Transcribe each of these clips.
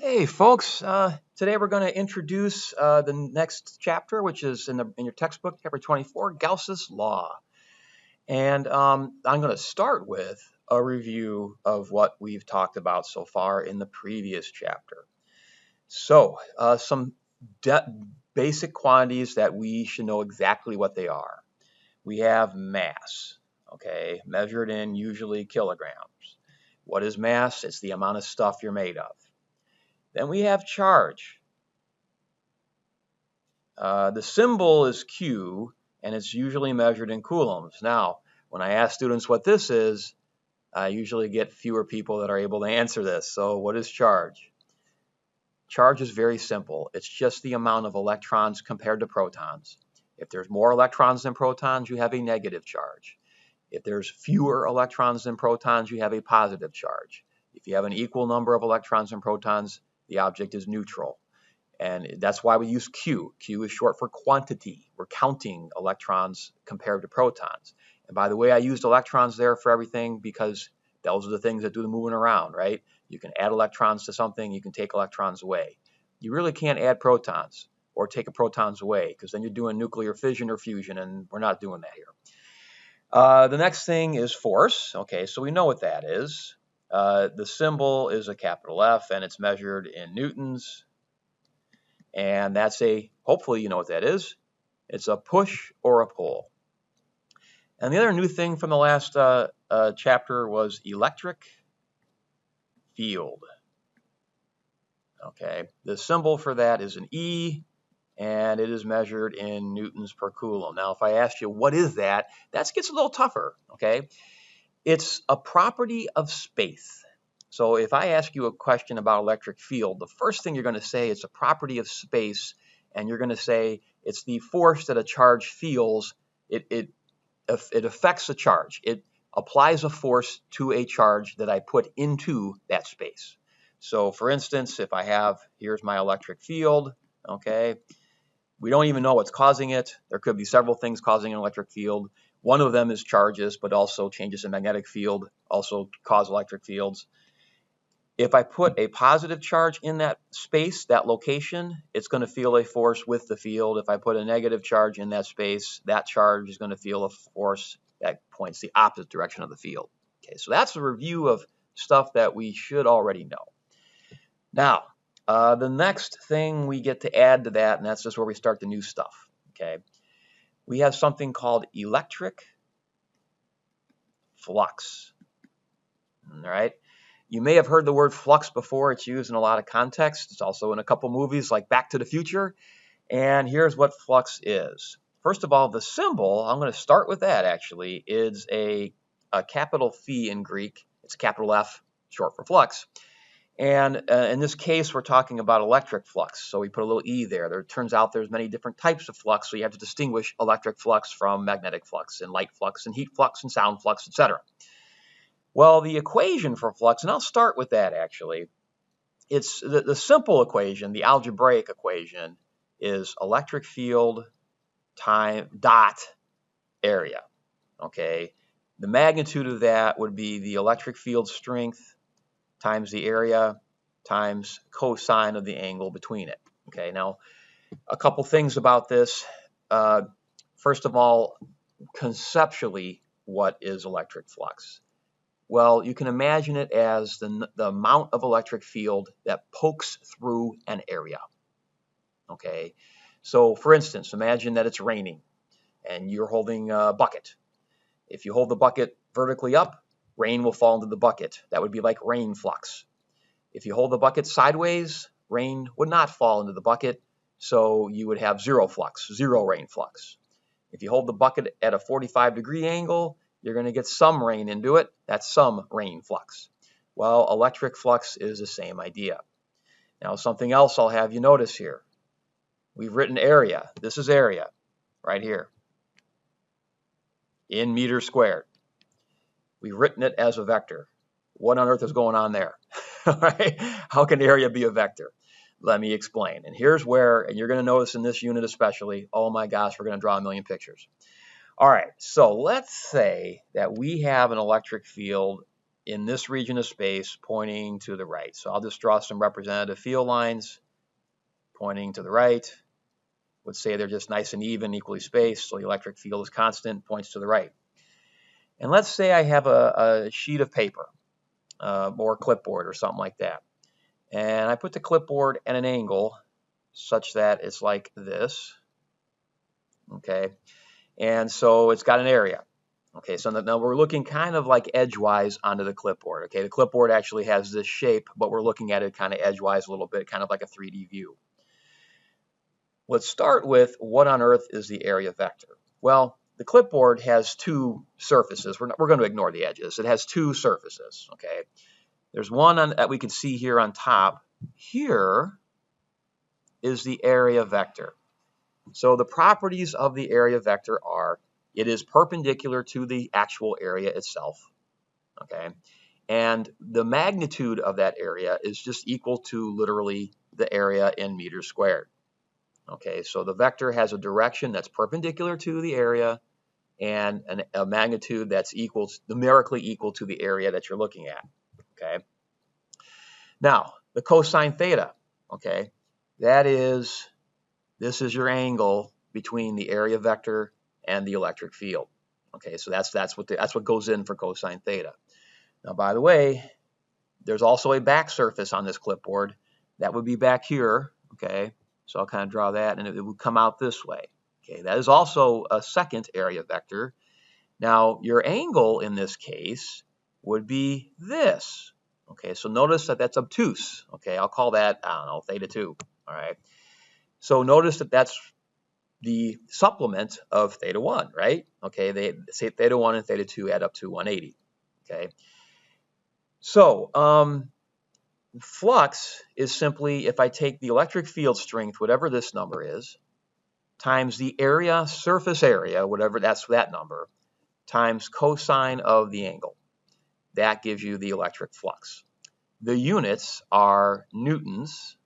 Hey folks, today we're going to introduce the next chapter, which is in your textbook, chapter 24, Gauss's law. And I'm going to start with a review of what we've talked about so far in the previous chapter. So, some basic quantities that we should know exactly what they are. We have mass, okay, measured in usually kilograms. What is mass? It's the amount of stuff you're made of. Then we have charge. The symbol is Q, and it's usually measured in coulombs. Now, when I ask students what this is, I usually get fewer people that are able to answer this. So what is charge? Charge is very simple. It's just the amount of electrons compared to protons. If there's more electrons than protons, you have a negative charge. If there's fewer electrons than protons, you have a positive charge. If you have an equal number of electrons and protons, the object is neutral. And that's why we use Q. Q is short for quantity. We're counting electrons compared to protons. And by the way, I used electrons there for everything because those are the things that do the moving around, right? You can add electrons to something, you can take electrons away. You really can't add protons or take protons away because then you're doing nuclear fission or fusion, and we're not doing that here. The next thing is force. Okay, so we know what that is. The symbol is a capital F, and it's measured in newtons. And that's hopefully you know what that is. It's a push or a pull. And the other new thing from the last chapter was electric field. Okay, the symbol for that is an E, and it is measured in newtons per coulomb. Now, if I ask you what is that, that gets a little tougher, okay? It's a property of space. So if I ask you a question about electric field, the first thing you're going to say it's a property of space, and you're going to say it's the force that a charge feels. It affects a charge. It applies a force to a charge that I put into that space. So for instance, if I have, here's my electric field, okay, we don't even know what's causing it. There could be several things causing an electric field. One of them is charges, but also changes in magnetic field also cause electric fields. If I put a positive charge in that space, that location, it's going to feel a force with the field. If I put a negative charge in that space, that charge is going to feel a force that points the opposite direction of the field. Okay, so that's a review of stuff that we should already know. Now, the next thing we get to add to that, and that's just where we start the new stuff, okay? We have something called electric flux, all right? You may have heard the word flux before. It's used in a lot of contexts. It's also in a couple movies like Back to the Future. And here's what flux is. First of all, the symbol, I'm going to start with that actually, is a capital Phi in Greek. It's a capital F, short for flux. And in this case, we're talking about electric flux. So we put a little E there. It turns out there's many different types of flux. So you have to distinguish electric flux from magnetic flux and light flux and heat flux and sound flux, etc. Well, the equation for flux, and I'll start with that actually. It's the simple equation, the algebraic equation, is electric field time dot area. Okay, the magnitude of that would be the electric field strength times the area times cosine of the angle between it. Okay, now a couple things about this. First of all, conceptually, what is electric flux? Well, you can imagine it as the amount of electric field that pokes through an area. Okay, so for instance, imagine that it's raining and you're holding a bucket. If you hold the bucket vertically up, rain will fall into the bucket. That would be like rain flux. If you hold the bucket sideways, rain would not fall into the bucket, so you would have zero flux, zero rain flux. If you hold the bucket at a 45-degree angle, you're going to get some rain into it. That's some rain flux. Well, electric flux is the same idea. Now, something else I'll have you notice here. We've written area. This is area right here in meters squared. We've written it as a vector. What on earth is going on there? Right? How can area be a vector? Let me explain. And here's where, and you're going to notice in this unit especially, oh my gosh, we're going to draw a million pictures. All right, so let's say that we have an electric field in this region of space pointing to the right. So I'll just draw some representative field lines pointing to the right. Let's say they're just nice and even, equally spaced, so the electric field is constant, points to the right. And let's say I have a sheet of paper or clipboard or something like that. And I put the clipboard at an angle such that it's like this. Okay. And so it's got an area. Okay, so now we're looking kind of like edgewise onto the clipboard. Okay, the clipboard actually has this shape, but we're looking at it kind of edgewise a little bit, kind of like a 3D view. Let's start with what on earth is the area vector? Well, the clipboard has two surfaces. We're going to ignore the edges. It has two surfaces. Okay, there's one that we can see here on top. Here is the area vector. So the properties of the area vector are it is perpendicular to the actual area itself, okay? And the magnitude of that area is just equal to literally the area in meters squared. Okay, so the vector has a direction that's perpendicular to the area and a magnitude that's numerically equal to the area that you're looking at, okay? Now, the cosine theta, okay, this is your angle between the area vector and the electric field. Okay, so that's what goes in for cosine theta. Now, by the way, there's also a back surface on this clipboard that would be back here. Okay, so I'll kind of draw that, and it would come out this way. Okay, that is also a second area vector. Now, your angle in this case would be this. Okay, so notice that that's obtuse. Okay, I'll call that, I don't know, theta 2. All right, so notice that that's the supplement of theta 1, right? Okay, they say theta 1 and theta 2 add up to 180. Okay, so flux is simply if I take the electric field strength, whatever this number is, times the area, surface area, whatever that's that number, times cosine of the angle. That gives you the electric flux. The units are newtons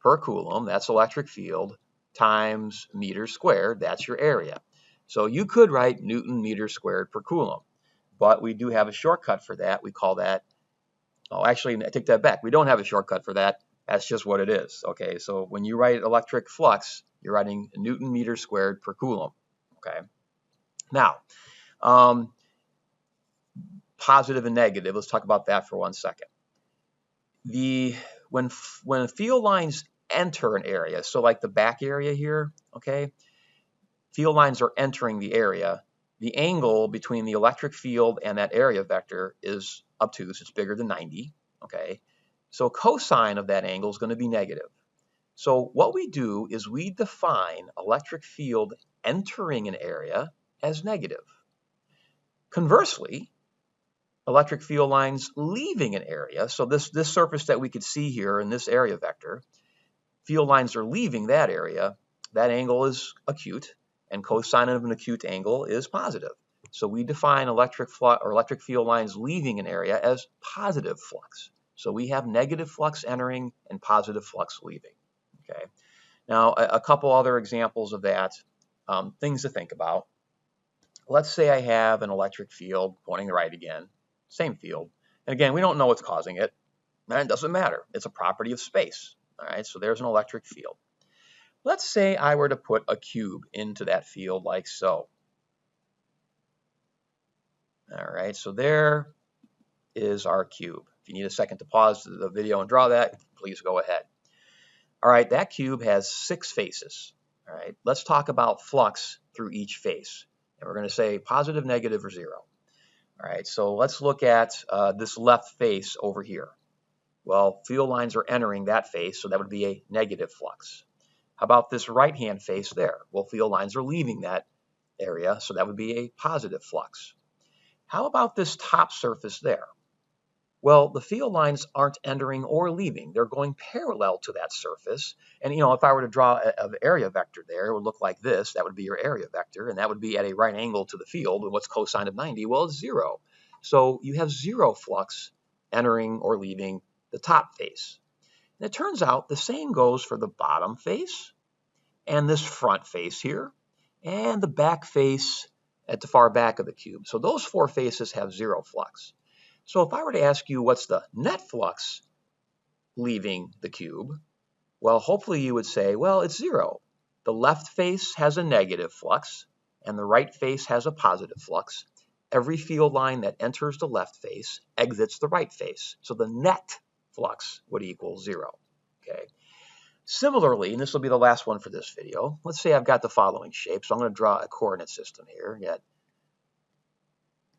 per coulomb, that's electric field, times meters squared, that's your area. So you could write Newton meters squared per coulomb, but we do have a shortcut for that. We call that, oh, actually, I take that back. We don't have a shortcut for that. That's just what it is. Okay, so when you write electric flux, you're writing Newton meters squared per coulomb. Okay, now, positive and negative, let's talk about that for 1 second. When field lines enter an area, so like the back area here, okay, field lines are entering the area, the angle between the electric field and that area vector is obtuse, it's bigger than 90, okay, so cosine of that angle is going to be negative. So what we do is we define electric field entering an area as negative. Conversely, electric field lines leaving an area, so this surface that we could see here in this area vector, field lines are leaving that area, that angle is acute, and cosine of an acute angle is positive. So we define electric field lines leaving an area as positive flux. So we have negative flux entering and positive flux leaving. Okay. Now, a couple other examples of that, things to think about. Let's say I have an electric field pointing right again, same field. And again, we don't know what's causing it, and it doesn't matter. It's a property of space. All right, so there's an electric field. Let's say I were to put a cube into that field like so. All right, so there is our cube. If you need a second to pause the video and draw that, please go ahead. All right, that cube has 6 faces. All right, let's talk about flux through each face. And we're going to say positive, negative, or 0. All right, so let's look at this left face over here. Well, field lines are entering that face, so that would be a negative flux. How about this right-hand face there? Well, field lines are leaving that area, so that would be a positive flux. How about this top surface there? Well, the field lines aren't entering or leaving. They're going parallel to that surface. And, you know, if I were to draw an area vector there, it would look like this. That would be your area vector, and that would be at a right angle to the field. And what's cosine of 90? Well, it's 0. So you have 0 flux entering or leaving the top face. And it turns out the same goes for the bottom face and this front face here and the back face at the far back of the cube. So those 4 faces have 0 flux. So if I were to ask you what's the net flux leaving the cube, well, hopefully you would say, well, it's 0. The left face has a negative flux, and the right face has a positive flux. Every field line that enters the left face exits the right face. So the net flux would equal 0. Okay. Similarly, and this will be the last one for this video, let's say I've got the following shape. So I'm going to draw a coordinate system here.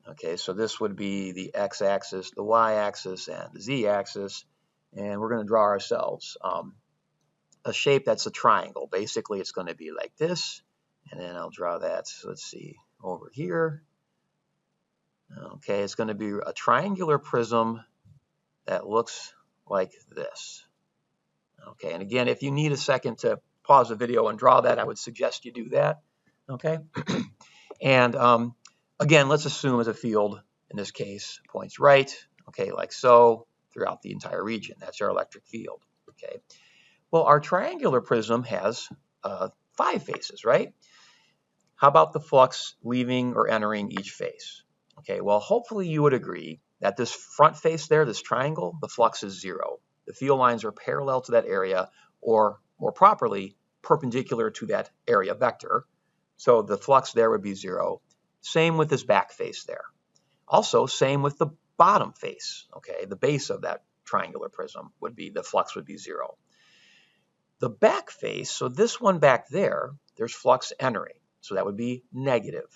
Okay, so this would be the x-axis, the y-axis, and the z-axis. And we're going to draw ourselves a shape that's a triangle. Basically, it's going to be like this. And then I'll draw that, so let's see, over here. Okay, it's going to be a triangular prism that looks like this. Okay, and again, if you need a second to pause the video and draw that, I would suggest you do that. Okay, and again, let's assume as a field, in this case, points right, okay, like so, throughout the entire region. That's our electric field. Okay, well, our triangular prism has 5 faces, right? How about the flux leaving or entering each face? Okay, well, hopefully you would agree that this front face there, this triangle, the flux is 0. The field lines are parallel to that area, or more properly, perpendicular to that area vector. So the flux there would be 0. Same with this back face there. Also, same with the bottom face, okay? The base of that triangular prism would be, the flux would be 0. The back face, so this one back there, there's flux entering. So that would be negative.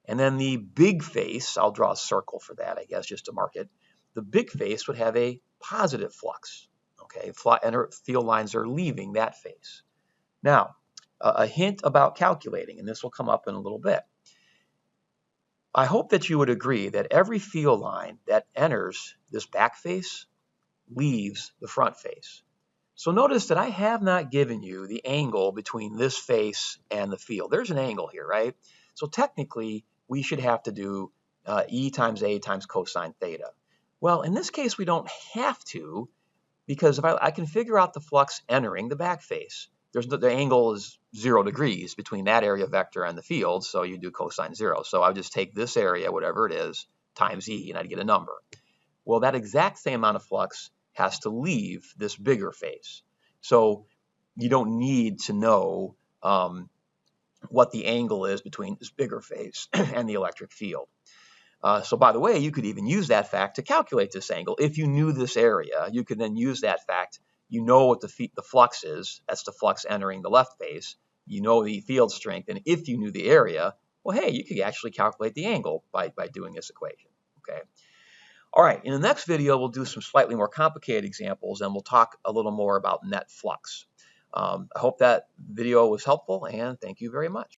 And then the big face, I'll draw a circle for that, I guess, just to mark it. The big face would have a positive flux. Okay, field lines are leaving that face. Now, a hint about calculating, and this will come up in a little bit. I hope that you would agree that every field line that enters this back face leaves the front face. So notice that I have not given you the angle between this face and the field. There's an angle here, right? So technically, we should have to do E times A times cosine theta. Well, in this case, we don't have to, because if I can figure out the flux entering the back face, the angle is 0 degrees between that area vector and the field, so you do cosine 0. So I'll just take this area, whatever it is, times E, and I'd get a number. Well, that exact same amount of flux has to leave this bigger face. So you don't need to know what the angle is between this bigger face and the electric field. So by the way, you could even use that fact to calculate this angle. If you knew this area, you could then use that fact. You know what the flux is. That's the flux entering the left face. You know the field strength. And if you knew the area, well, hey, you could actually calculate the angle by doing this equation. Okay. All right, in the next video, we'll do some slightly more complicated examples, and we'll talk a little more about net flux. I hope that video was helpful, and thank you very much.